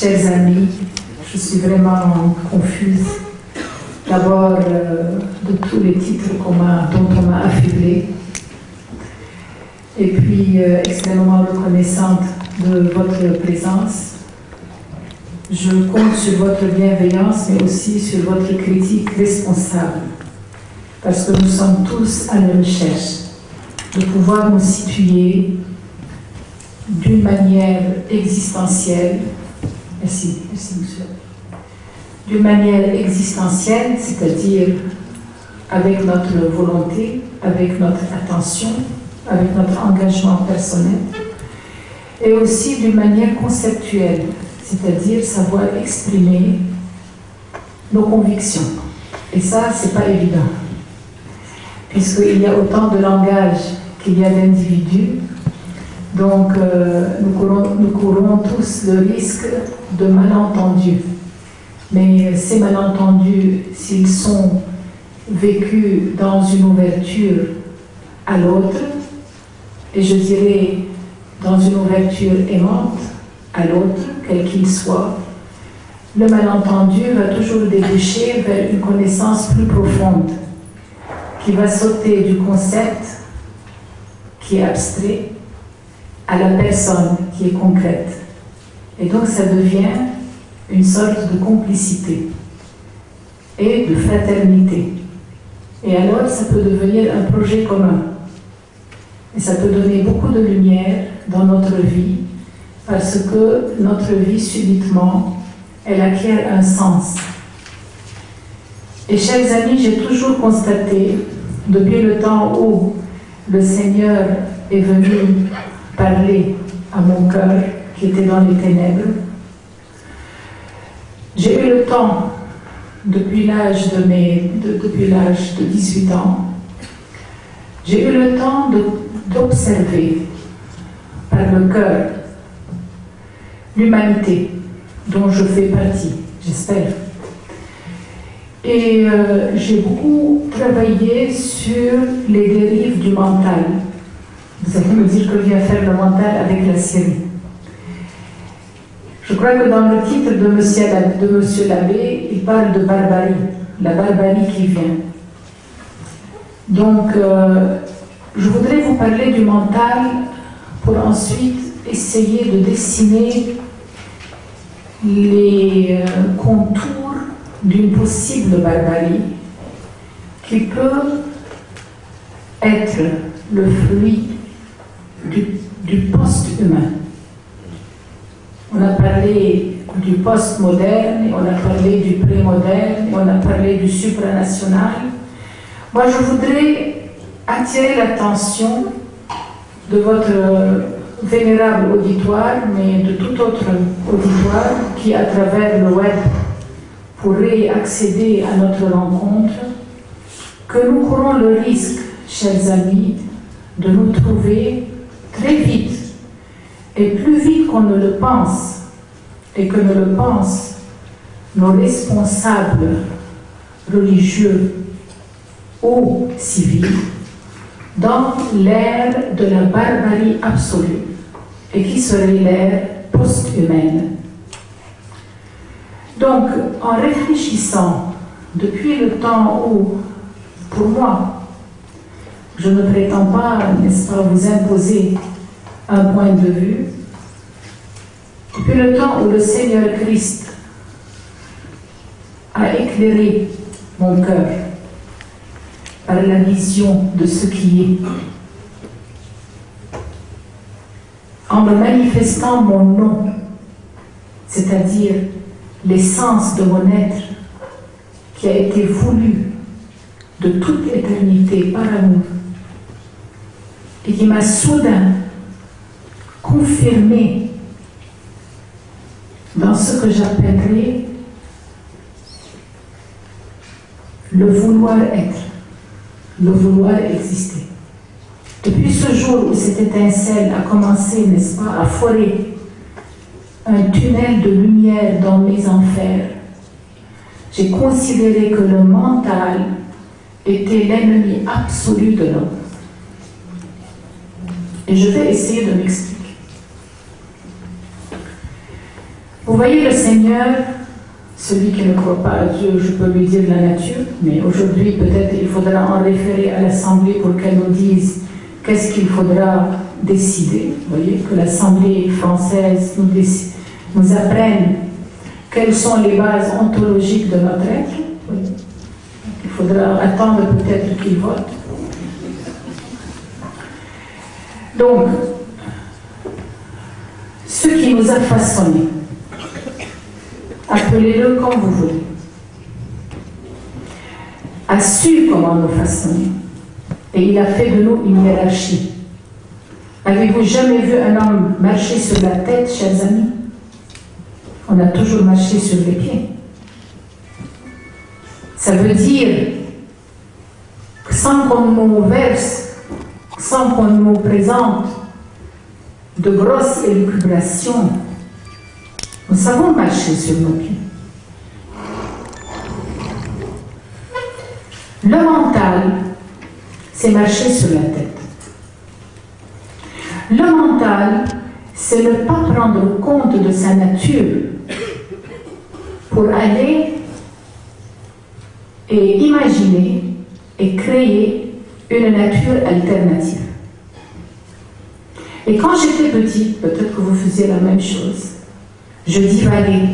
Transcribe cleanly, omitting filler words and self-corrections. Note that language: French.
chers amis, je suis vraiment confuse. D'abord, de tous les titres dont on m'a affublé. Et puis, extrêmement reconnaissante de votre présence. Je compte sur votre bienveillance, mais aussi sur votre critique responsable. Parce que nous sommes tous à la recherche de pouvoir nous situer d'une manière existentielle. Merci monsieur. D'une manière existentielle, c'est-à-dire avec notre volonté, avec notre attention, avec notre engagement personnel, et aussi d'une manière conceptuelle, c'est-à-dire savoir exprimer nos convictions. Et ça, c'est pas évident, puisqu'il y a autant de langage qu'il y a d'individus. Donc, nous courons tous le risque de malentendus. Mais ces malentendus, s'ils sont vécus dans une ouverture à l'autre, et je dirais dans une ouverture aimante à l'autre, quel qu'il soit, le malentendu va toujours déboucher vers une connaissance plus profonde, qui va sauter du concept qui est abstrait à la personne qui est concrète. Et donc ça devient une sorte de complicité et de fraternité. Et alors ça peut devenir un projet commun. Et ça peut donner beaucoup de lumière dans notre vie, parce que notre vie, subitement, elle acquiert un sens. Et chers amis, j'ai toujours constaté, depuis le temps où le Seigneur est venu parler à mon cœur, qui était dans les ténèbres, j'ai eu le temps, depuis l'âge de 18 ans, j'ai eu le temps d'observer par le cœur l'humanité dont je fais partie, j'espère. Et j'ai beaucoup travaillé sur les dérives du mental. Vous allez me dire que je viens faire le mental avec la Syrie. Je crois que dans le titre de Monsieur l'abbé, il parle de barbarie, la barbarie qui vient. Donc, je voudrais vous parler du mental pour ensuite essayer de dessiner les contours d'une possible barbarie qui peut être le fruit du post-humain. On a parlé du post-moderne, on a parlé du pré-moderne, on a parlé du supranational. Moi, je voudrais attirer l'attention de votre vénérable auditoire, mais de tout autre auditoire qui, à travers le web, pourrait accéder à notre rencontre, que nous courons le risque, chers amis, de nous trouver très vite, et plus vite qu'on ne le pense, et que ne le pensent nos responsables religieux ou civils, dans l'ère de la barbarie absolue, et qui serait l'ère post-humaine. Donc, en réfléchissant depuis le temps où, pour moi, je ne prétends pas, n'est-ce pas, vous imposer un point de vue, depuis le temps où le Seigneur Christ a éclairé mon cœur par la vision de ce qui est, en me manifestant mon nom, c'est-à-dire l'essence de mon être qui a été voulu de toute éternité par amour et qui m'a soudain confirmé dans ce que j'appellerais le vouloir être, le vouloir exister. Depuis ce jour où cette étincelle a commencé, n'est-ce pas, à forer un tunnel de lumière dans mes enfers, j'ai considéré que le mental était l'ennemi absolu de l'homme. Et je vais essayer de m'expliquer. Vous voyez le Seigneur, celui qui ne croit pas à Dieu, je peux lui dire la nature, mais aujourd'hui peut-être il faudra en référer à l'Assemblée pour qu'elle nous dise qu'est-ce qu'il faudra décider. Vous voyez, que l'Assemblée française nous apprenne quelles sont les bases ontologiques de notre être. Oui. Il faudra attendre peut-être qu'il vote. Donc, ce qui nous a façonnés, appelez-le comme vous voulez, a su comment nous façonner. Et il a fait de nous une hiérarchie. Avez-vous jamais vu un homme marcher sur la tête, chers amis? On a toujours marché sur les pieds. Ça veut dire que sans qu'on nous verse, sans qu'on nous présente de grosses élucubrations, nous savons marcher sur nos pieds. Le mental, c'est marcher sur la tête. Le mental, c'est ne pas prendre compte de sa nature pour aller et imaginer et créer une nature alternative. Et quand j'étais petite, peut-être que vous faisiez la même chose, je divaguais.